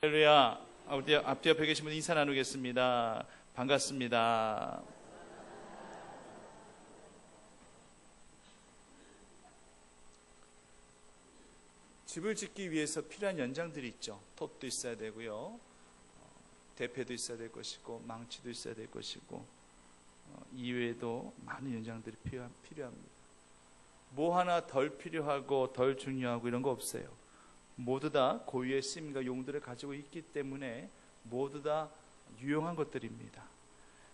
할렐루야. 앞뒤 옆에 계신 분 인사 나누겠습니다. 반갑습니다. 집을 짓기 위해서 필요한 연장들이 있죠. 톱도 있어야 되고요, 대패도 있어야 될 것이고, 망치도 있어야 될 것이고, 이외에도 많은 연장들이 필요합니다. 뭐 하나 덜 필요하고 덜 중요하고 이런 거 없어요. 모두 다 고유의 쓰임과 용도를 가지고 있기 때문에 모두 다 유용한 것들입니다.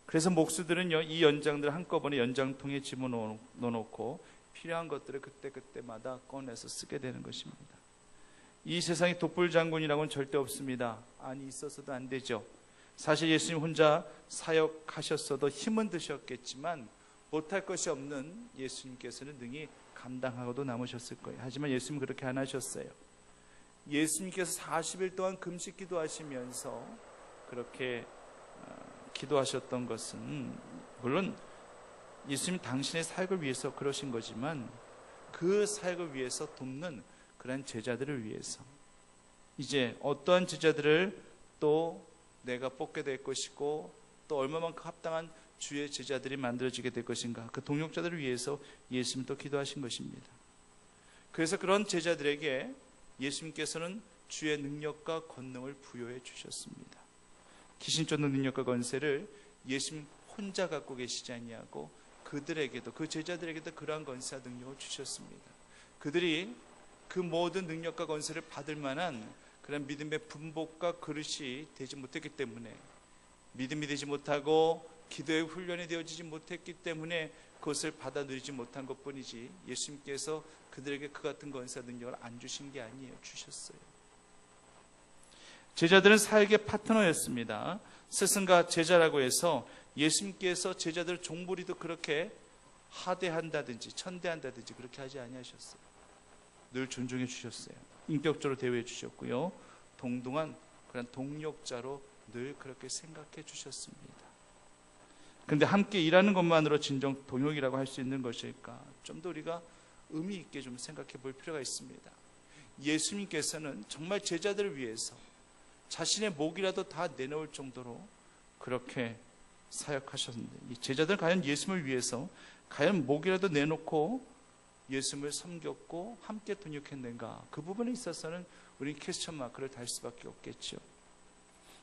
그래서 목수들은요, 이 연장들을 한꺼번에 연장통에 집어넣어놓고 필요한 것들을 그때그때마다 꺼내서 쓰게 되는 것입니다. 이 세상에 독불장군이라고는 절대 없습니다. 아니, 있었어도 안 되죠. 사실 예수님 혼자 사역하셨어도 힘은 드셨겠지만 못할 것이 없는 예수님께서는 능히 감당하고도 남으셨을 거예요. 하지만 예수님은 그렇게 안 하셨어요. 예수님께서 40일 동안 금식 기도하시면서 그렇게 기도하셨던 것은 물론 예수님 당신의 사역을 위해서 그러신 거지만 그 사역을 위해서 돕는 그런 제자들을 위해서, 이제 어떠한 제자들을 또 내가 뽑게 될 것이고 또 얼마만큼 합당한 주의 제자들이 만들어지게 될 것인가, 그 동역자들을 위해서 예수님 또 기도하신 것입니다. 그래서 그런 제자들에게 예수님께서는 주의 능력과 권능을 부여해 주셨습니다. 귀신 쫓는 능력과 권세를 예수님 혼자 갖고 계시지 아니하고 그들에게도, 그 제자들에게도 그러한 권세와 능력을 주셨습니다. 그들이 그 모든 능력과 권세를 받을 만한 그런 믿음의 분복과 그릇이 되지 못했기 때문에, 믿음이 되지 못하고 기도의 훈련이 되어지지 못했기 때문에 그것을 받아 누리지 못한 것뿐이지, 예수님께서 그들에게 그 같은 권세와 능력을 안 주신 게 아니에요. 주셨어요. 제자들은 사역의 파트너였습니다. 스승과 제자라고 해서 예수님께서 제자들을 종부리도 그렇게 하대한다든지 천대한다든지 그렇게 하지 아니하셨어요. 늘 존중해 주셨어요. 인격적으로 대우해 주셨고요, 동등한 그런 동력자로 늘 그렇게 생각해 주셨습니다. 그런데 함께 일하는 것만으로 진정 동역이라고 할 수 있는 것일까? 좀 더 우리가 의미 있게 좀 생각해 볼 필요가 있습니다. 예수님께서는 정말 제자들을 위해서 자신의 목이라도 다 내놓을 정도로 그렇게 사역하셨는데, 이 제자들은 과연 예수님을 위해서 과연 목이라도 내놓고 예수님을 섬겼고 함께 동역했는가? 그 부분에 있어서는 우리는 퀘스천 마크를 달 수밖에 없겠죠.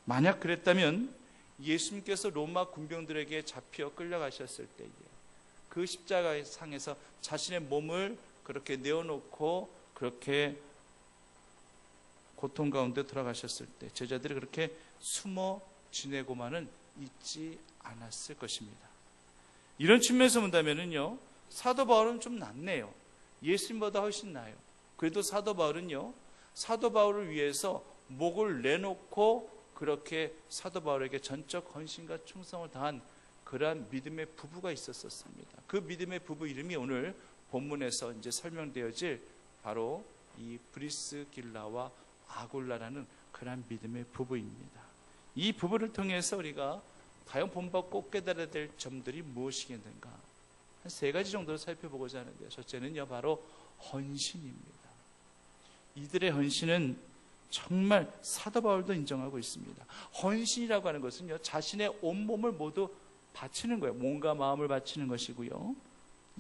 만약 그랬다면 예수님께서 로마 군병들에게 잡혀 끌려가셨을 때에 그 십자가의 상에서 자신의 몸을 그렇게 내어놓고 그렇게 고통 가운데 돌아가셨을 때 제자들이 그렇게 숨어 지내고만은 있지 않았을 것입니다. 이런 측면에서 본다면요, 사도 바울은 좀 낫네요. 예수님보다 훨씬 나아요. 그래도 사도 바울은요, 사도 바울을 위해서 목을 내놓고 그렇게 사도 바울에게 전적 헌신과 충성을 다한 그러한 믿음의 부부가 있었습니다. 그 믿음의 부부 이름이 오늘 본문에서 이제 설명되어질 바로 이 브리스길라와 아굴라라는 그러한 믿음의 부부입니다. 이 부부를 통해서 우리가 과연 본받고 꼭 깨달아야 될 점들이 무엇이겠는가? 한 3가지 정도를 살펴보고자 하는데요. 첫째는요, 바로 헌신입니다. 이들의 헌신은 정말 사도 바울도 인정하고 있습니다. 헌신이라고 하는 것은요, 자신의 온몸을 모두 바치는 거예요. 몸과 마음을 바치는 것이고요,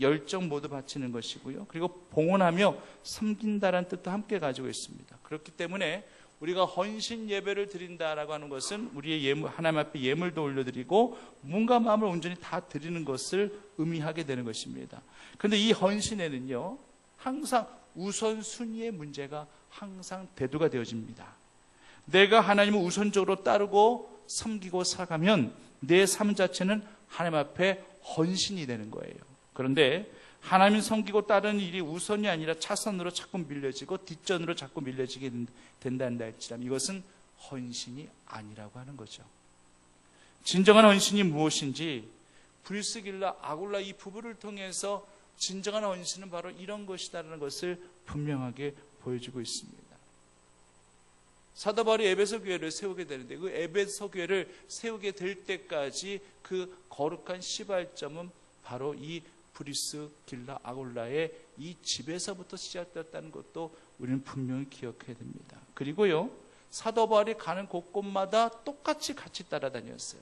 열정 모두 바치는 것이고요, 그리고 봉헌하며 섬긴다라는 뜻도 함께 가지고 있습니다. 그렇기 때문에 우리가 헌신 예배를 드린다라고 하는 것은 우리의 하나님 앞에 예물도 올려드리고 몸과 마음을 온전히 다 드리는 것을 의미하게 되는 것입니다. 그런데 이 헌신에는요, 항상 우선순위의 문제가 항상 대두가 되어집니다. 내가 하나님을 우선적으로 따르고 섬기고 살아가면 내 삶 자체는 하나님 앞에 헌신이 되는 거예요. 그런데 하나님 섬기고 따르는 일이 우선이 아니라 차선으로 자꾸 밀려지고 뒷전으로 자꾸 밀려지게 된다는 할지라면 이것은 헌신이 아니라고 하는 거죠. 진정한 헌신이 무엇인지 브리스길라 아굴라 이 부부를 통해서 진정한 헌신은 바로 이런 것이다라는 것을 분명하게 보여주고 있습니다. 사도 바울이 에베소 교회를 세우게 되는데 그 에베소 교회를 세우게 될 때까지 그 거룩한 시발점은 바로 이 브리스길라 아굴라의 이 집에서부터 시작되었다는 것도 우리는 분명히 기억해야 됩니다. 그리고요, 사도 바울이 가는 곳곳마다 똑같이 같이 따라다녔어요.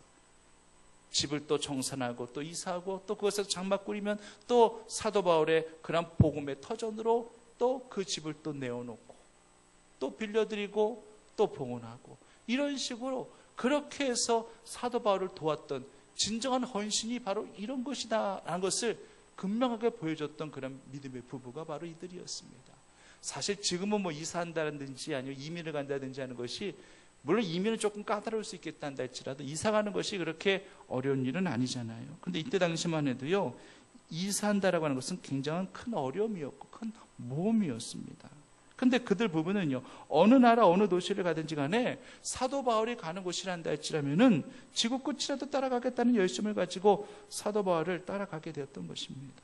집을 또 정산하고 또 이사하고 또 그것에서 장막 꾸리면 또 사도 바울의 그런 복음의 터전으로 또 그 집을 또 내어놓고 또 빌려드리고 또 봉헌하고 이런 식으로 그렇게 해서 사도 바울을 도왔던 진정한 헌신이 바로 이런 것이다라는 것을 분명하게 보여줬던 그런 믿음의 부부가 바로 이들이었습니다. 사실 지금은 뭐 이사한다든지 아니면 이민을 간다든지 하는 것이 물론 이민은 조금 까다로울 수 있겠다 할지라도 이사 가는 것이 그렇게 어려운 일은 아니잖아요. 근데 이때 당시만 해도요, 이사한다라고 하는 것은 굉장한 큰 어려움이었고 큰 모험이었습니다. 근데 그들 부부는요, 어느 나라 어느 도시를 가든지 간에 사도 바울이 가는 곳이란다 할지라면은 지구 끝이라도 따라가겠다는 열심을 가지고 사도 바울을 따라가게 되었던 것입니다.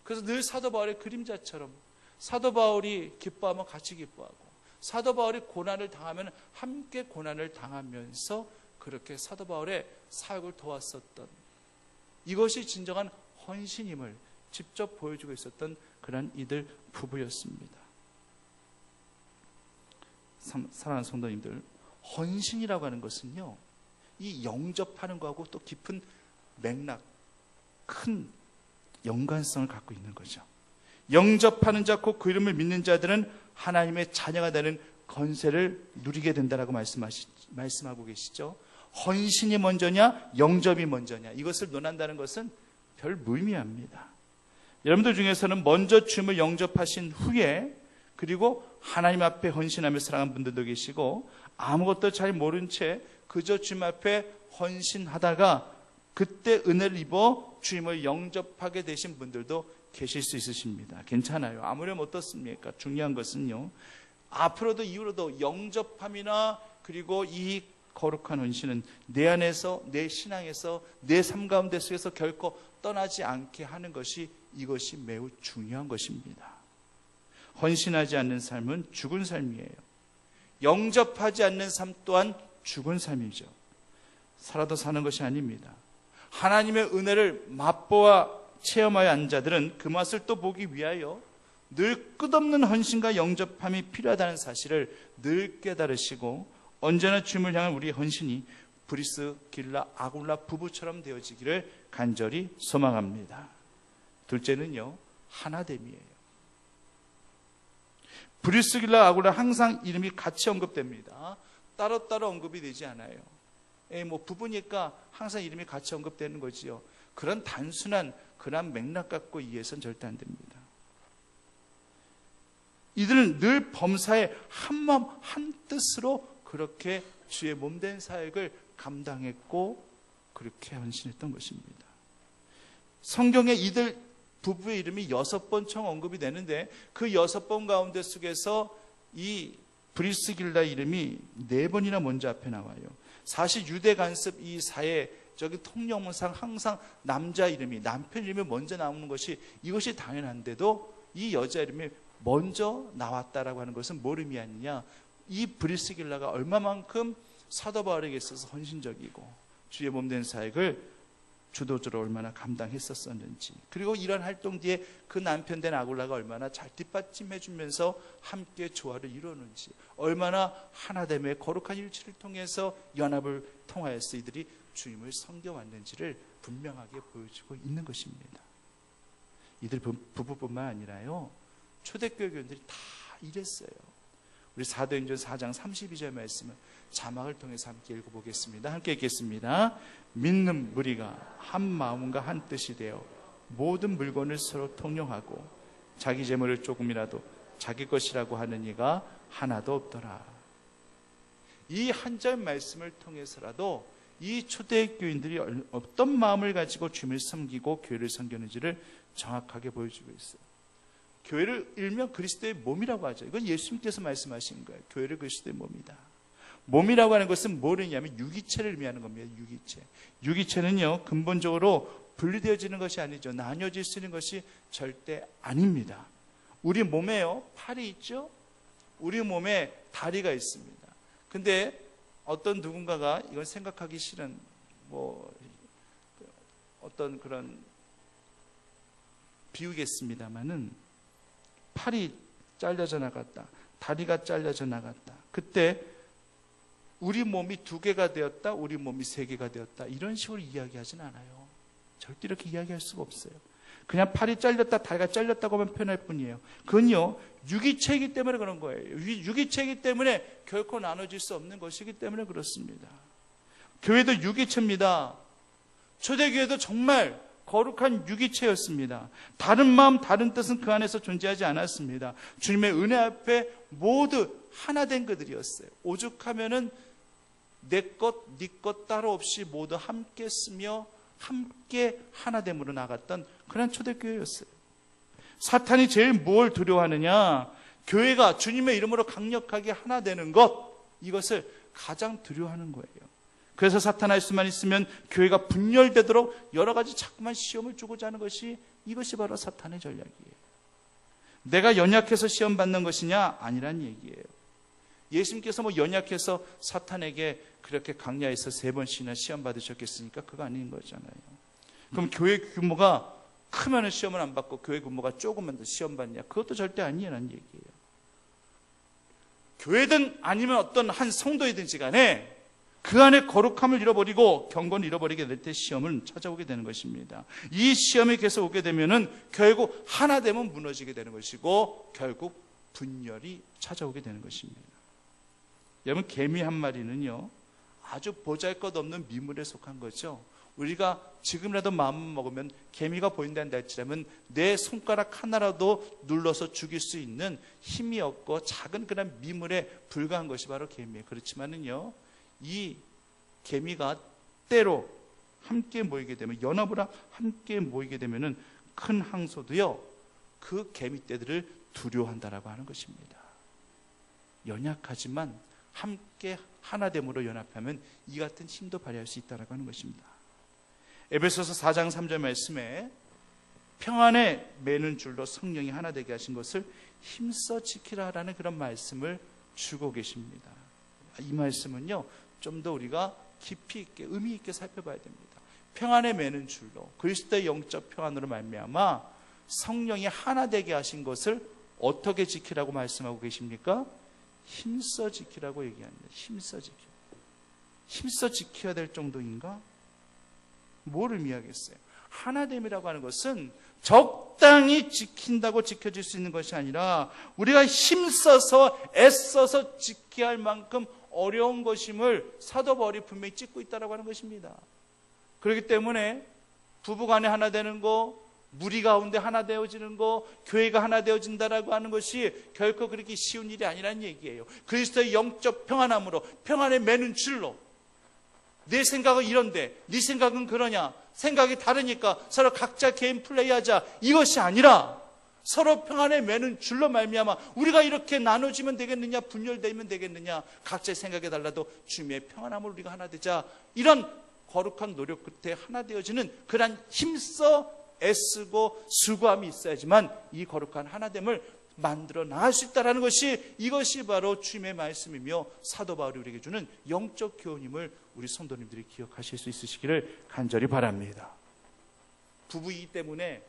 그래서 늘 사도 바울의 그림자처럼 사도 바울이 기뻐하면 같이 기뻐하고 사도 바울이 고난을 당하면 함께 고난을 당하면서 그렇게 사도 바울의 사역을 도왔었던, 이것이 진정한 헌신임을 직접 보여주고 있었던 그런 이들 부부였습니다. 사랑하는 성도님들, 헌신이라고 하는 것은요, 이 영접하는 것하고 또 깊은 맥락, 큰 연관성을 갖고 있는 거죠. 영접하는 자, 곧 그 이름을 믿는 자들은 하나님의 자녀가 되는 권세를 누리게 된다라고 말씀하고 계시죠. 헌신이 먼저냐 영접이 먼저냐, 이것을 논한다는 것은 별 무의미합니다. 여러분들 중에서는 먼저 주님을 영접하신 후에 그리고 하나님 앞에 헌신하며 살아가는 분들도 계시고, 아무것도 잘 모른 채 그저 주님 앞에 헌신하다가 그때 은혜를 입어 주님을 영접하게 되신 분들도 계실 수 있으십니다. 괜찮아요. 아무렴 어떻습니까? 중요한 것은요, 앞으로도 이후로도 영접함이나 그리고 이 거룩한 헌신은 내 안에서, 내 신앙에서, 내 삶 가운데 속에서 결코 떠나지 않게 하는 것이, 이것이 매우 중요한 것입니다. 헌신하지 않는 삶은 죽은 삶이에요. 영접하지 않는 삶 또한 죽은 삶이죠. 살아도 사는 것이 아닙니다. 하나님의 은혜를 맛보아 체험하여 한 자들은 그 맛을 또 보기 위하여 늘 끝없는 헌신과 영접함이 필요하다는 사실을 늘 깨달으시고, 언제나 주님을 향한 우리의 헌신이 브리스길라 아굴라 부부처럼 되어지기를 간절히 소망합니다. 둘째는요, 하나됨이에요. 브리스길라 아굴라 항상 이름이 같이 언급됩니다. 따로따로 언급이 되지 않아요. 뭐 부부니까 항상 이름이 같이 언급되는 거지요. 그런 단순한 그런 맥락 갖고 이해해서는 절대 안 됩니다. 이들은 늘 범사에 한마음 한뜻으로 그렇게 주의 몸된 사역을 감당했고 그렇게 헌신했던 것입니다. 성경에 이들 부부의 이름이 6번 총 언급이 되는데 그 6번 가운데 속에서 이 브리스길라 이름이 4번이나 먼저 앞에 나와요. 사실 유대 간섭 이 사회 저기 통영문상 항상 남자 이름이, 남편 이름이 먼저 나오는 것이, 이것이 당연한데도 이 여자 이름이 먼저 나왔다라고 하는 것은 뭘 의미하느냐, 이 브리스길라가 얼마만큼 사도 바울에게 있어서 헌신적이고 주의 몸된 사역을 주도적으로 얼마나 감당했었었는지, 그리고 이런 활동 뒤에 그 남편 된 아굴라가 얼마나 잘 뒷받침해 주면서 함께 조화를 이루는지, 얼마나 하나됨의 거룩한 일치를 통해서 연합을 통하여서 이들이 주님을 섬겨왔는지를 분명하게 보여주고 있는 것입니다. 이들 부부뿐만 아니라요, 초대교회 교인들이 다 이랬어요. 우리 사도행전 4장 32절 말씀을 자막을 통해서 함께 읽어보겠습니다. 함께 읽겠습니다. 믿는 무리가 한 마음과 한 뜻이 되어 모든 물건을 서로 통용하고 자기 재물을 조금이라도 자기 것이라고 하는 이가 하나도 없더라. 이 한 절 말씀을 통해서라도 이 초대교인들이 어떤 마음을 가지고 주님을 섬기고 교회를 섬겼는지를 정확하게 보여주고 있어요. 교회를 일명 그리스도의 몸이라고 하죠. 이건 예수님께서 말씀하신 거예요. 교회를 그리스도의 몸이다. 몸이라고 하는 것은 뭐냐면 유기체를 의미하는 겁니다. 유기체. 유기체는요, 근본적으로 분리되어지는 것이 아니죠. 나뉘어질 수 있는 것이 절대 아닙니다. 우리 몸에요, 팔이 있죠? 우리 몸에 다리가 있습니다. 근데 어떤 누군가가 이건 생각하기 싫은 어떤 그런 비유겠습니다만은, 팔이 잘려져 나갔다, 다리가 잘려져 나갔다. 그때 우리 몸이 2개가 되었다, 우리 몸이 3개가 되었다, 이런 식으로 이야기하진 않아요. 절대 이렇게 이야기할 수가 없어요. 그냥 팔이 잘렸다, 다리가 잘렸다고만 표현할 뿐이에요. 그건요, 유기체이기 때문에 그런 거예요. 유기체이기 때문에 결코 나눠질 수 없는 것이기 때문에 그렇습니다. 교회도 유기체입니다. 초대교회도 정말 거룩한 유기체였습니다. 다른 마음, 다른 뜻은 그 안에서 존재하지 않았습니다. 주님의 은혜 앞에 모두 하나 된 그들이었어요. 오죽하면은 내 것, 네 것 따로 없이 모두 함께 쓰며 함께 하나됨으로 나갔던 그런 초대교회였어요. 사탄이 제일 뭘 두려워하느냐? 교회가 주님의 이름으로 강력하게 하나 되는 것, 이것을 가장 두려워하는 거예요. 그래서 사탄 할 수만 있으면 교회가 분열되도록 여러 가지 자꾸만 시험을 주고자 하는 것이, 이것이 바로 사탄의 전략이에요. 내가 연약해서 시험 받는 것이냐? 아니란 얘기예요. 예수님께서 연약해서 사탄에게 그렇게 강야에서 3번씩이나 시험 받으셨겠습니까? 그거 아닌 거잖아요. 그럼 교회 규모가 크면 시험을 안 받고 교회 규모가 조금만 더 시험 받냐? 그것도 절대 아니라는 얘기예요. 교회든 아니면 어떤 한 성도이든지 간에 그 안에 거룩함을 잃어버리고 경건을 잃어버리게 될 때 시험은 찾아오게 되는 것입니다. 이 시험이 계속 오게 되면은 결국 하나 되면 무너지게 되는 것이고 결국 분열이 찾아오게 되는 것입니다. 여러분, 개미 한 마리는요, 아주 보잘것없는 미물에 속한 거죠. 우리가 지금이라도 마음 먹으면 개미가 보인다는 할지라면 내 손가락 하나라도 눌러서 죽일 수 있는 힘이 없고 작은 그런 미물에 불과한 것이 바로 개미예요. 그렇지만은요, 이 개미가 때로 함께 모이게 되면, 연합으로 함께 모이게 되면은 큰 항소도요, 그 개미떼들을 두려워한다라고 하는 것입니다. 연약하지만 함께 하나됨으로 연합하면 이 같은 힘도 발휘할 수 있다라고 하는 것입니다. 에베소서 4장 3절 말씀에 평안에 매는 줄로 성령이 하나 되게 하신 것을 힘써 지키라라는 그런 말씀을 주고 계십니다. 이 말씀은요, 좀 더 우리가 깊이 있게, 의미 있게 살펴봐야 됩니다. 평안에 매는 줄로, 그리스도의 영적 평안으로 말미암아 성령이 하나 되게 하신 것을 어떻게 지키라고 말씀하고 계십니까? 힘써 지키라고 얘기합니다. 힘써 지켜. 힘써 지켜야 될 정도인가? 뭘 의미하겠어요? 하나됨이라고 하는 것은 적당히 지킨다고 지켜질 수 있는 것이 아니라 우리가 힘써서 애써서 지켜야 할 만큼 어려운 것임을 사도 바울이 분명히 찍고 있다고 하는 것입니다. 그렇기 때문에 부부간에 하나 되는 거, 무리 가운데 하나 되어지는 거, 교회가 하나 되어진다라고 하는 것이 결코 그렇게 쉬운 일이 아니라는 얘기예요. 그리스도의 영적 평안함으로, 평안에 매는 줄로, 내 생각은 이런데 네 생각은 그러냐, 생각이 다르니까 서로 각자 개인 플레이하자, 이것이 아니라 서로 평안에 매는 줄로 말미암아 우리가 이렇게 나눠지면 되겠느냐, 분열되면 되겠느냐, 각자의 생각이 달라도 주님의 평안함으로 우리가 하나 되자, 이런 거룩한 노력 끝에 하나 되어지는 그런 힘써 애쓰고 수고함이 있어야지만 이 거룩한 하나됨을 만들어 나갈 수 있다는 것이, 이것이 바로 주님의 말씀이며 사도 바울이 우리에게 주는 영적 교훈임을 우리 성도님들이 기억하실 수 있으시기를 간절히 바랍니다. 부부이기 때문에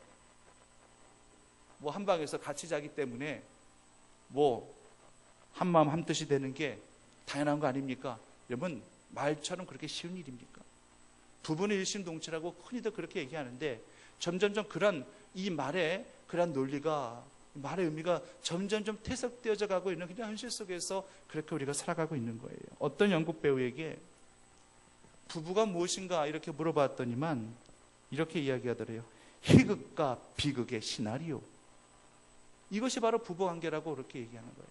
한 방에서 같이 자기 때문에 한마음 한뜻이 되는 게 당연한 거 아닙니까? 여러분, 말처럼 그렇게 쉬운 일입니까? 부부는 일심동체라고 흔히들 그렇게 얘기하는데 점점점 그런 이 말의 그런 논리가, 말의 의미가 점점점 퇴색되어져 가고 있는 그냥 현실 속에서 그렇게 우리가 살아가고 있는 거예요. 어떤 영국 배우에게 부부가 무엇인가 이렇게 물어봤더니만 이렇게 이야기하더래요. 희극과 비극의 시나리오. 이것이 바로 부부관계라고 그렇게 얘기하는 거예요.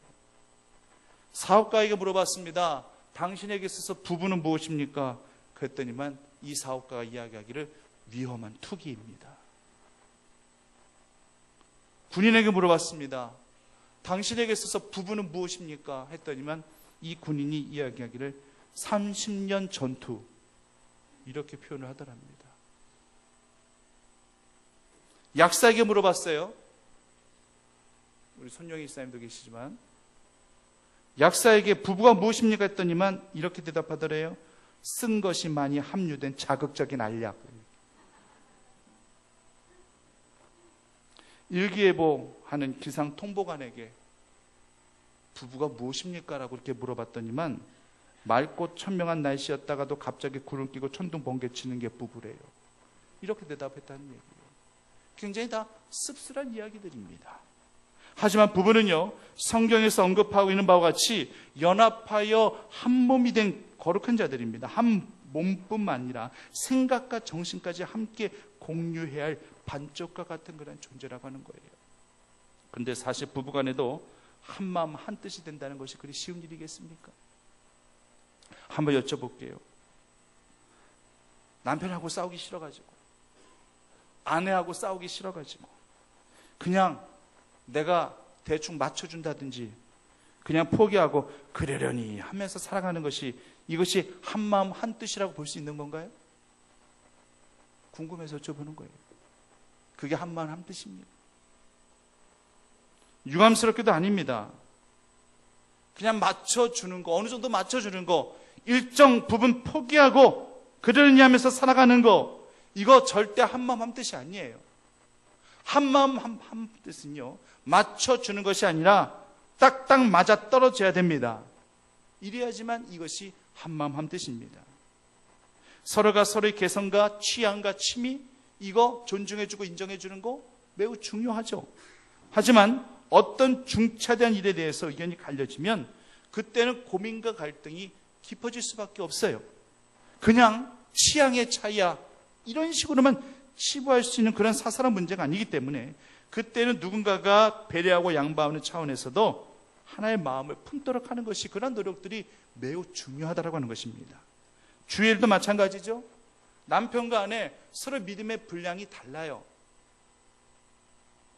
사업가에게 물어봤습니다. 당신에게 있어서 부부는 무엇입니까? 그랬더니만 이 사업가가 이야기하기를 위험한 투기입니다. 군인에게 물어봤습니다. 당신에게 있어서 부부는 무엇입니까? 했더니만 이 군인이 이야기하기를 30년 전투, 이렇게 표현을 하더랍니다. 약사에게 물어봤어요. 우리 손영희 집사님도 계시지만 약사에게 부부가 무엇입니까? 했더니만 이렇게 대답하더래요. 쓴 것이 많이 함유된 자극적인 알약. 일기예보 하는 기상 통보관에게 부부가 무엇입니까? 라고 이렇게 물어봤더니만 맑고 천명한 날씨였다가도 갑자기 구름 끼고 천둥 번개 치는 게 부부래요. 이렇게 대답했다는 얘기예요. 굉장히 다 씁쓸한 이야기들입니다. 하지만 부부는요, 성경에서 언급하고 있는 바와 같이 연합하여 한 몸이 된 거룩한 자들입니다. 한 몸뿐만 아니라 생각과 정신까지 함께 공유해야 할 반쪽과 같은 그런 존재라고 하는 거예요. 그런데 사실 부부간에도 한 마음 한 뜻이 된다는 것이 그리 쉬운 일이겠습니까? 한번 여쭤볼게요. 남편하고 싸우기 싫어가지고, 아내하고 싸우기 싫어가지고 그냥 내가 대충 맞춰준다든지 그냥 포기하고 그러려니 하면서 살아가는 것이, 이것이 한 마음 한 뜻이라고 볼 수 있는 건가요? 궁금해서 여쭤보는 거예요. 그게 한 마음 한 뜻입니까? 유감스럽게도 아닙니다. 그냥 맞춰주는 거, 어느 정도 맞춰주는 거, 일정 부분 포기하고 그러려니 하면서 살아가는 거, 이거 절대 한 마음 한 뜻이 아니에요. 한 마음 한 뜻은요, 맞춰주는 것이 아니라 딱딱 맞아 떨어져야 됩니다. 이래야지만 이것이 한 마음 한 뜻입니다. 서로가 서로의 개성과 취향과 취미, 이거 존중해주고 인정해주는 거 매우 중요하죠. 하지만 어떤 중차대한 일에 대해서 의견이 갈려지면 그때는 고민과 갈등이 깊어질 수밖에 없어요. 그냥 취향의 차이야, 이런 식으로만 치부할 수 있는 그런 사사로운 문제가 아니기 때문에 그때는 누군가가 배려하고 양보하는 차원에서도 하나의 마음을 품도록 하는 것이, 그런 노력들이 매우 중요하다고 하는 것입니다. 주일도 마찬가지죠. 남편과 아내 서로 믿음의 분량이 달라요.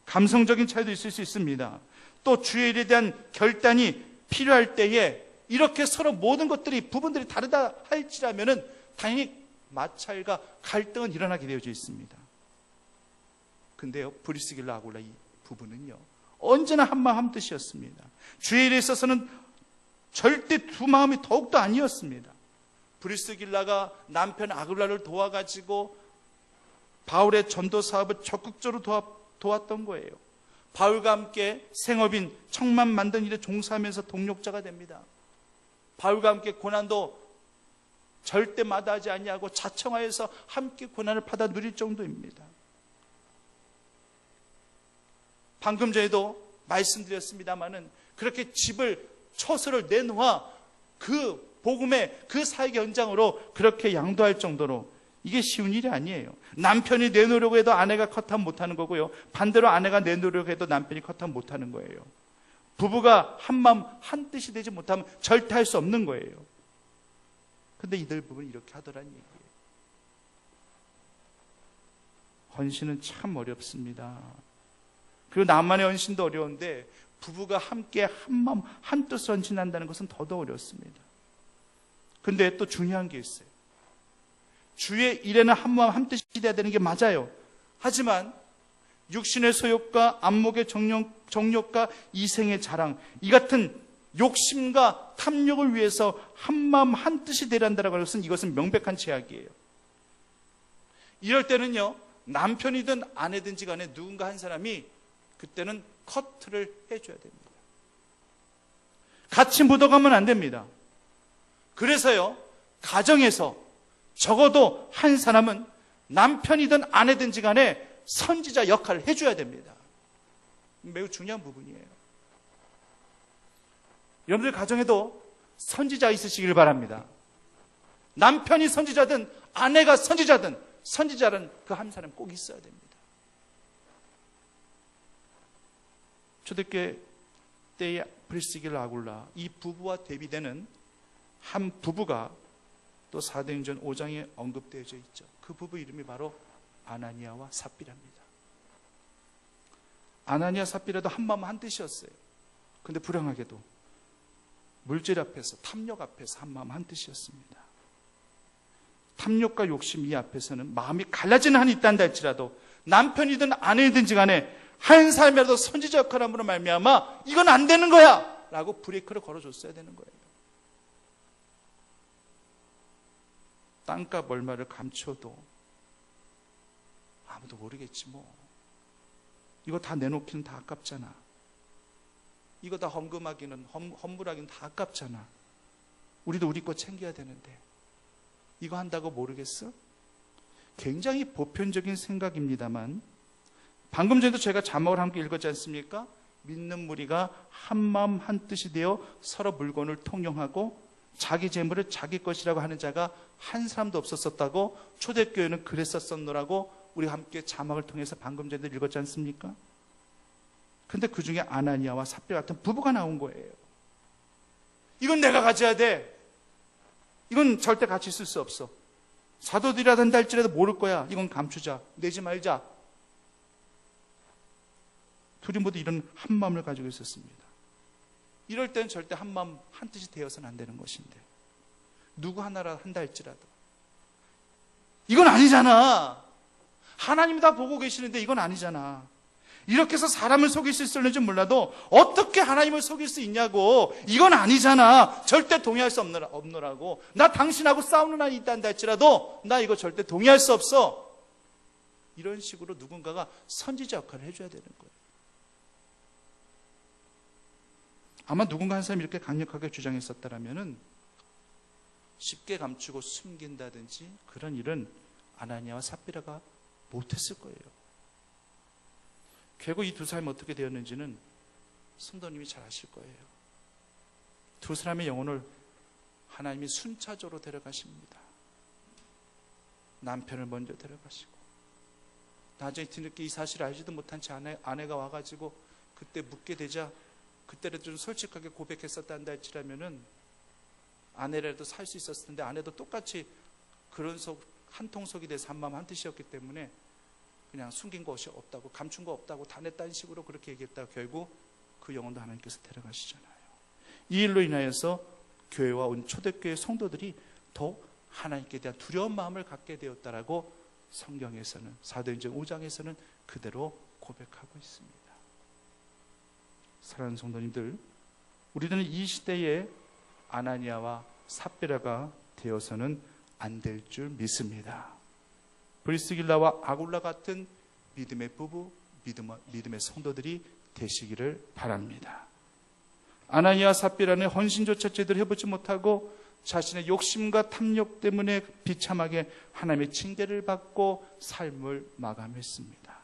감성적인 차이도 있을 수 있습니다. 또 주일에 대한 결단이 필요할 때에 이렇게 서로 모든 것들이, 부분들이 다르다 할지라면은 당연히 마찰과 갈등은 일어나게 되어져 있습니다. 근데요, 브리스길라 아굴라 이 부부는요, 언제나 한 마음 한 뜻이었습니다. 주일에 있어서는 절대 두 마음이 더욱도 아니었습니다. 브리스길라가 남편 아굴라를 도와가지고 바울의 전도 사업을 적극적으로 도왔던 거예요. 바울과 함께 생업인 청만 만든 일에 종사하면서 동력자가 됩니다. 바울과 함께 고난도 절대 마다하지 아니하고 자청하여서 함께 고난을 받아 누릴 정도입니다. 방금 전에도 말씀드렸습니다마는 그렇게 집을, 처소를 내놓아 그 복음의 그 사역의 현장으로 그렇게 양도할 정도로, 이게 쉬운 일이 아니에요. 남편이 내놓으려고 해도 아내가 컷하면 못하는 거고요, 반대로 아내가 내놓으려고 해도 남편이 컷하면 못하는 거예요. 부부가 한 마음 한 뜻이 되지 못하면 절대 할 수 없는 거예요. 근데 이들 부부는 이렇게 하더란 얘기예요. 헌신은 참 어렵습니다. 그리고 나만의 헌신도 어려운데 부부가 함께 한 마음 한 뜻 헌신한다는 것은 더더 어렵습니다. 근데 또 중요한 게 있어요. 주의 일에는 한 마음 한 뜻이 돼야 되는 게 맞아요. 하지만 육신의 소욕과 안목의 정욕과 이생의 자랑, 이 같은 욕심과 탐욕을 위해서 한 마음 한 뜻이 되려 한다는 것은, 이것은 명백한 제약이에요. 이럴 때는요, 남편이든 아내든지 간에 누군가 한 사람이 그때는 커트를 해줘야 됩니다. 같이 묻어가면 안 됩니다. 그래서요, 가정에서 적어도 한 사람은 남편이든 아내든지 간에 선지자 역할을 해줘야 됩니다. 매우 중요한 부분이에요. 여러분들 가정에도 선지자 있으시길 바랍니다. 남편이 선지자든 아내가 선지자든 선지자는 그 한 사람 꼭 있어야 됩니다. 초대교회 때의 브리스길라 아굴라, 이 부부와 대비되는 한 부부가 또 사도행전 5장에 언급되어져 있죠. 그 부부 이름이 바로 아나니아와 삽비라입니다. 아나니아 삽비라도 한 마음 한 뜻이었어요. 그런데 불행하게도 물질 앞에서, 탐욕 앞에서 한 마음 한 뜻이었습니다. 탐욕과 욕심 이 앞에서는 마음이 갈라지는 한이 있단다 할지라도 남편이든 아내이든지 간에 한 사람이라도 선지자 역할함으로 말미암아 이건 안 되는 거야 라고 브레이크를 걸어줬어야 되는 거예요. 땅값 얼마를 감춰도 아무도 모르겠지 뭐, 이거 다 내놓기는 다 아깝잖아, 이거 다 헌금하기는, 헌물하기는 다 아깝잖아. 우리도 우리 거 챙겨야 되는데 이거 한다고 모르겠어? 굉장히 보편적인 생각입니다만, 방금 전에도 제가 자막을 함께 읽었지 않습니까? 믿는 무리가 한마음 한뜻이 되어 서로 물건을 통용하고 자기 재물을 자기 것이라고 하는 자가 한 사람도 없었었다고, 초대교회는 그랬었었노라고 우리 함께 자막을 통해서 방금 전에 읽었지 않습니까? 근데 그 중에 아나니아와 삽비라 같은 부부가 나온 거예요. 이건 내가 가져야 돼. 이건 절대 같이 쓸 수 없어. 사도들이라 한다 할지라도 모를 거야. 이건 감추자. 내지 말자. 둘이 모두 이런 한 마음을 가지고 있었습니다. 이럴 때는 절대 한 마음 한 뜻이 되어서는 안 되는 것인데, 누구 하나라 한다 할지라도 이건 아니잖아. 하나님이 다 보고 계시는데 이건 아니잖아. 이렇게 해서 사람을 속일 수 있을는지 몰라도 어떻게 하나님을 속일 수 있냐고. 이건 아니잖아. 절대 동의할 수 없노라고. 나 당신하고 싸우는 한이 있다는다 할지라도 나 이거 절대 동의할 수 없어. 이런 식으로 누군가가 선지자 역할을 해줘야 되는 거예요. 아마 누군가 한 사람이 이렇게 강력하게 주장했었다라면은 쉽게 감추고 숨긴다든지 그런 일은 아나니아와 삽비라가 못했을 거예요. 결국 이 두 사람이 어떻게 되었는지는 성도님이 잘 아실 거예요. 두 사람의 영혼을 하나님이 순차적으로 데려가십니다. 남편을 먼저 데려가시고, 나중에 뒤늦게 이 사실을 알지도 못한 채 아내가 와가지고 그때 묻게 되자 그때라도 좀 솔직하게 고백했었단다 할지라면은 아내라도 살 수 있었을 텐데, 아내도 똑같이 그런 한 통속이 돼서 한 마음 한 뜻이었기 때문에 그냥 숨긴 것이 없다고, 감춘 거 없다고 다 냈다는 식으로 그렇게 얘기했다가 결국 그 영혼도 하나님께서 데려가시잖아요. 이 일로 인하여서 교회와 온 초대교회 성도들이 더 하나님께 대한 두려운 마음을 갖게 되었다라고 성경에서는, 사도행전 5장에서는 그대로 고백하고 있습니다. 사랑하는 성도님들, 우리들은 이 시대에 아나니아와 삽비라가 되어서는 안 될 줄 믿습니다. 브리스길라와 아굴라 같은 믿음의 부부, 믿음의 성도들이 되시기를 바랍니다. 아나니아 삽비라는 헌신조차 제대로 해보지 못하고 자신의 욕심과 탐욕 때문에 비참하게 하나님의 징계를 받고 삶을 마감했습니다.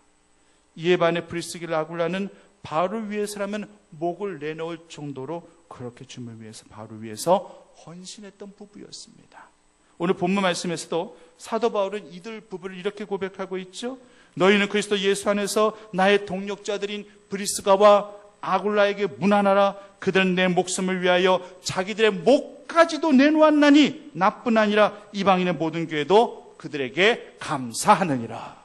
이에 반해 브리스길라 아굴라는 바울을 위해서라면 목을 내놓을 정도로 그렇게 주님을 위해서, 바울을 위해서 헌신했던 부부였습니다. 오늘 본문 말씀에서도 사도 바울은 이들 부부를 이렇게 고백하고 있죠. 너희는 그리스도 예수 안에서 나의 동력자들인 브리스가와 아굴라에게 문안하라. 그들은 내 목숨을 위하여 자기들의 목까지도 내놓았나니 나뿐 아니라 이방인의 모든 교회도 그들에게 감사하느니라.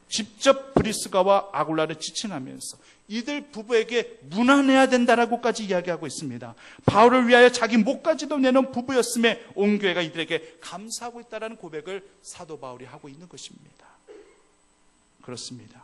직접 브리스가와 아굴라를 지칭하면서 이들 부부에게 문안해야 된다라고까지 이야기하고 있습니다. 바울을 위하여 자기 목까지도 내놓은 부부였음에 온 교회가 이들에게 감사하고 있다는 고백을 사도 바울이 하고 있는 것입니다. 그렇습니다.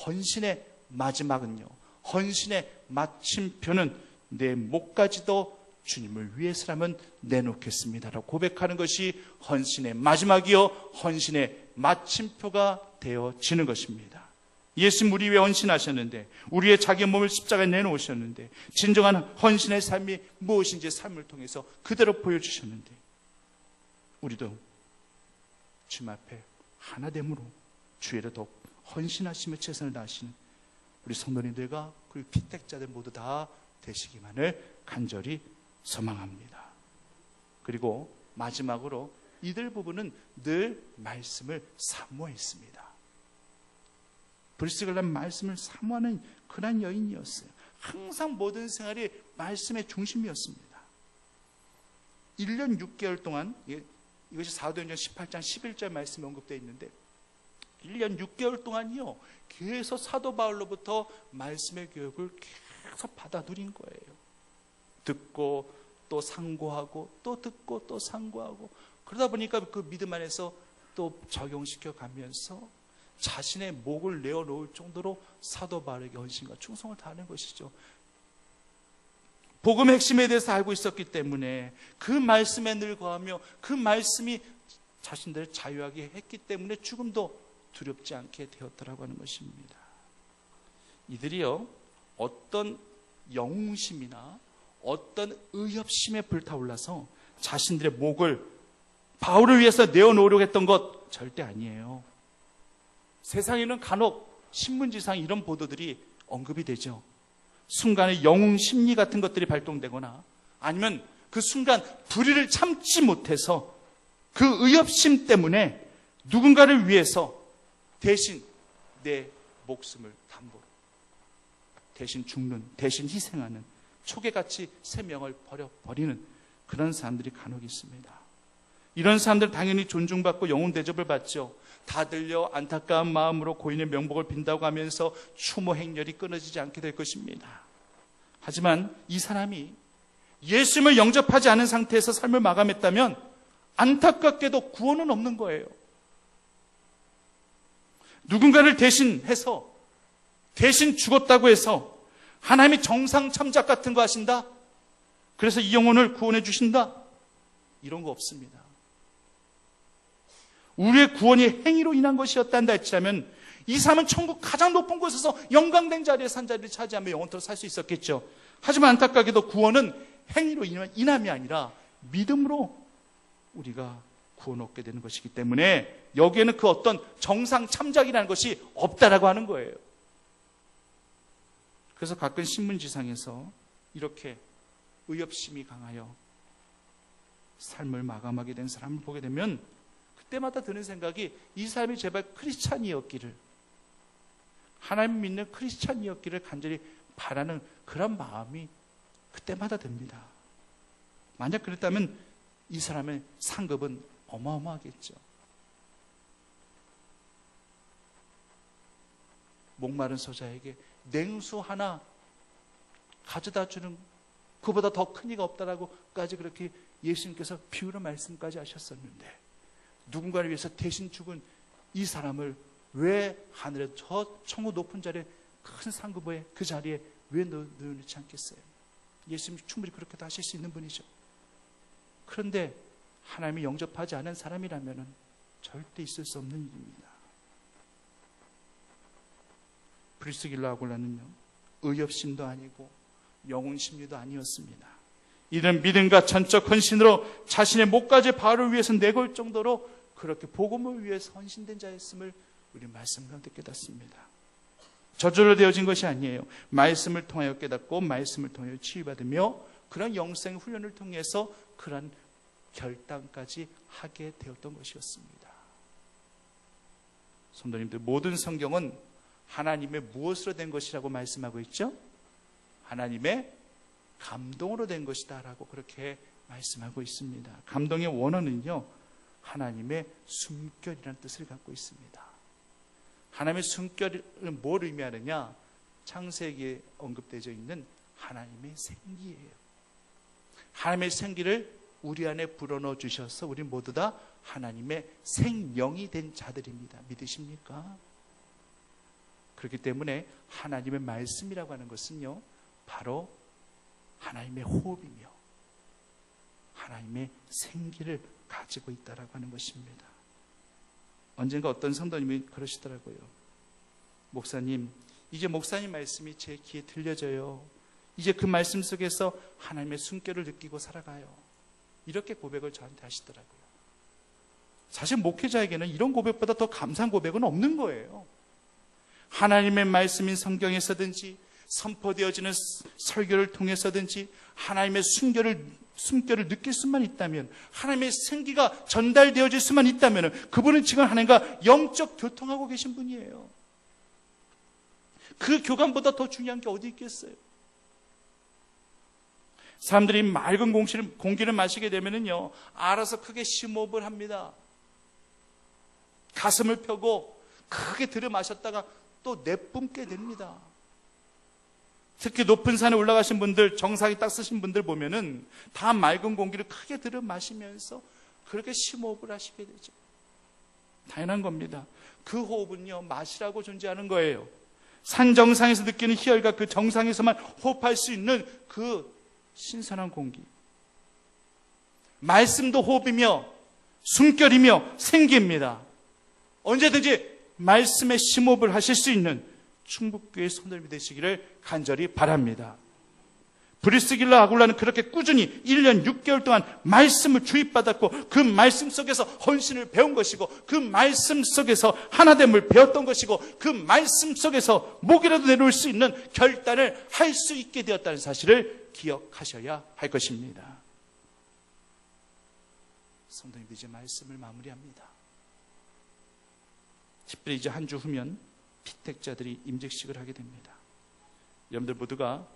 헌신의 마지막은요, 헌신의 마침표는 내 목까지도 주님을 위해서라면 내놓겠습니다라고 고백하는 것이 헌신의 마지막이요 헌신의 마침표가 되어지는 것입니다. 예수님 우리 위해 헌신하셨는데, 우리의 자기 몸을 십자가에 내놓으셨는데, 진정한 헌신의 삶이 무엇인지 삶을 통해서 그대로 보여주셨는데, 우리도 주님 앞에 하나됨으로 주의를 더욱 헌신하시며 최선을 다하시는 우리 성도님들과 그리고 피택자들 모두 다 되시기만을 간절히 소망합니다. 그리고 마지막으로 이들 부부는 늘 말씀을 사모했습니다. 브리스길라는 말씀을 사모하는 그런 여인이었어요. 항상 모든 생활이 말씀의 중심이었습니다. 1년 6개월 동안, 이것이 사도행전 18장 11절 말씀에 언급되어 있는데 1년 6개월 동안이요 계속 사도 바울로부터 말씀의 교육을 계속 받아 누린 거예요. 듣고 또 상고하고 또 듣고 또 상고하고, 그러다 보니까 그 믿음 안에서 또 적용시켜 가면서 자신의 목을 내어놓을 정도로 사도 바울에게 헌신과 충성을 다하는 것이죠. 복음의 핵심에 대해서 알고 있었기 때문에 그 말씀에 늘 거하며 그 말씀이 자신들을 자유하게 했기 때문에 죽음도 두렵지 않게 되었더라고 하는 것입니다. 이들이요 어떤 영웅심이나 어떤 의협심에 불타올라서 자신들의 목을 바울을 위해서 내어놓으려고 했던 것 절대 아니에요. 세상에는 간혹 신문지상 이런 보도들이 언급이 되죠. 순간에 영웅 심리 같은 것들이 발동되거나 아니면 그 순간 불의를 참지 못해서 그 의협심 때문에 누군가를 위해서 대신 내 목숨을 담보로 대신 죽는, 대신 희생하는 초계같이 생명을 버려버리는 그런 사람들이 간혹 있습니다. 이런 사람들 당연히 존중받고 영웅 대접을 받죠. 다들려 안타까운 마음으로 고인의 명복을 빈다고 하면서 추모 행렬이 끊어지지 않게 될 것입니다. 하지만 이 사람이 예수님을 영접하지 않은 상태에서 삶을 마감했다면 안타깝게도 구원은 없는 거예요. 누군가를 대신해서 대신 죽었다고 해서 하나님이 정상 참작 같은 거 하신다? 그래서 이 영혼을 구원해 주신다? 이런 거 없습니다. 우리의 구원이 행위로 인한 것이었단다 했다면 이 사람은 천국 가장 높은 곳에서 영광된 자리에 산 자리를 차지하며 영원토록 살 수 있었겠죠. 하지만 안타깝게도 구원은 행위로 인함이 아니라 믿음으로 우리가 구원 얻게 되는 것이기 때문에 여기에는 그 어떤 정상 참작이라는 것이 없다라고 하는 거예요. 그래서 가끔 신문지상에서 이렇게 의협심이 강하여 삶을 마감하게 된 사람을 보게 되면 그때마다 드는 생각이 이 사람이 제발 크리스찬이었기를, 하나님 믿는 크리스찬이었기를 간절히 바라는 그런 마음이 그때마다 듭니다. 만약 그랬다면 이 사람의 상급은 어마어마하겠죠. 목마른 소자에게 냉수 하나 가져다 주는 그보다 더 큰 이가 없다라고까지 그렇게 예수님께서 비유로 말씀까지 하셨었는데 누군가를 위해서 대신 죽은 이 사람을 왜 하늘에 저 천국 높은 자리에 큰 상급의 그 자리에 왜 넣어놓지 않겠어요? 예수님이 충분히 그렇게도 하실 수 있는 분이죠. 그런데 하나님이 영접하지 않은 사람이라면 절대 있을 수 없는 일입니다. 브리스길라 아굴라는요, 의협심도 아니고 영웅심리도 아니었습니다. 이런 믿음과 전적 헌신으로 자신의 목까지 바울을 위해서 내걸 정도로 그렇게 복음을 위해서 헌신된 자였음을 우리 말씀 가운데 깨닫습니다. 저절로 되어진 것이 아니에요. 말씀을 통하여 깨닫고 말씀을 통하여 치유받으며 그런 영생 훈련을 통해서 그런 결단까지 하게 되었던 것이었습니다. 성도님들, 모든 성경은 하나님의 무엇으로 된 것이라고 말씀하고 있죠? 하나님의 감동으로 된 것이다 라고 그렇게 말씀하고 있습니다. 감동의 원어는요, 하나님의 숨결이라는 뜻을 갖고 있습니다. 하나님의 숨결은 뭘 의미하느냐? 창세기에 언급되어 있는 하나님의 생기예요. 하나님의 생기를 우리 안에 불어넣어 주셔서 우리 모두 다 하나님의 생명이 된 자들입니다. 믿으십니까? 그렇기 때문에 하나님의 말씀이라고 하는 것은요, 바로 하나님의 호흡이며 하나님의 생기를 가지고 있다라고 하는 것입니다. 언젠가 어떤 성도님이 그러시더라고요. 목사님, 이제 목사님 말씀이 제 귀에 들려져요. 이제 그 말씀 속에서 하나님의 숨결을 느끼고 살아가요. 이렇게 고백을 저한테 하시더라고요. 사실 목회자에게는 이런 고백보다 더 감사한 고백은 없는 거예요. 하나님의 말씀인 성경에서든지 선포되어지는 설교를 통해서든지 하나님의 숨결을 느낄 수만 있다면, 하나님의 생기가 전달되어질 수만 있다면 그분은 지금 하나님과 영적 교통하고 계신 분이에요. 그 교감보다 더 중요한 게 어디 있겠어요? 사람들이 맑은 공기를 마시게 되면요, 알아서 크게 심호흡을 합니다. 가슴을 펴고 크게 들여 마셨다가 또 내뿜게 됩니다. 특히 높은 산에 올라가신 분들, 정상이 딱 쓰신 분들 보면은 다 맑은 공기를 크게 들여 마시면서 그렇게 심호흡을 하시게 되죠. 당연한 겁니다. 그 호흡은요, 맛이라고 존재하는 거예요. 산 정상에서 느끼는 희열과 그 정상에서만 호흡할 수 있는 그 신선한 공기. 말씀도 호흡이며 숨결이며 생기입니다. 언제든지 말씀에 심호흡을 하실 수 있는 충북교회 성도님이 되시기를 간절히 바랍니다. 브리스길라 아굴라는 그렇게 꾸준히 1년 6개월 동안 말씀을 주입받았고 그 말씀 속에서 헌신을 배운 것이고 그 말씀 속에서 하나됨을 배웠던 것이고 그 말씀 속에서 목이라도 내놓을 수 있는 결단을 할 수 있게 되었다는 사실을 기억하셔야 할 것입니다. 성도님들 이제 말씀을 마무리합니다. 특별히 이제 한 주 후면 피택자들이 임직식을 하게 됩니다. 여러분들 모두가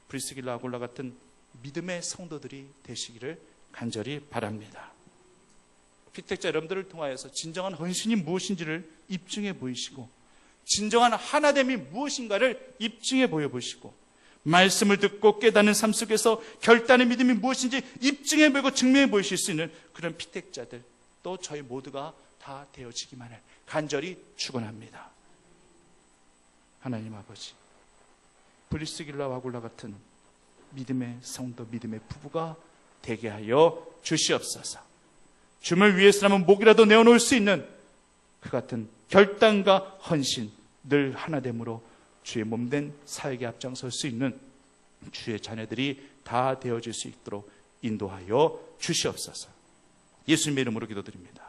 브리스길라 아굴라 같은 믿음의 성도들이 되시기를 간절히 바랍니다. 피택자 여러분들을 통하여서 진정한 헌신이 무엇인지를 입증해 보이시고 진정한 하나됨이 무엇인가를 입증해 보여보시고 말씀을 듣고 깨닫는 삶 속에서 결단의 믿음이 무엇인지 입증해 보이고 증명해 보이실 수 있는 그런 피택자들 또 저희 모두가 다 되어지기만을 간절히 축원합니다. 하나님 아버지, 브리스길라 아굴라 같은 믿음의 성도, 믿음의 부부가 되게 하여 주시옵소서. 주님을 위해서라면 목이라도 내어놓을 수 있는 그 같은 결단과 헌신, 늘 하나됨으로 주의 몸된 사역에 앞장설 수 있는 주의 자녀들이 다 되어질 수 있도록 인도하여 주시옵소서. 예수님의 이름으로 기도드립니다.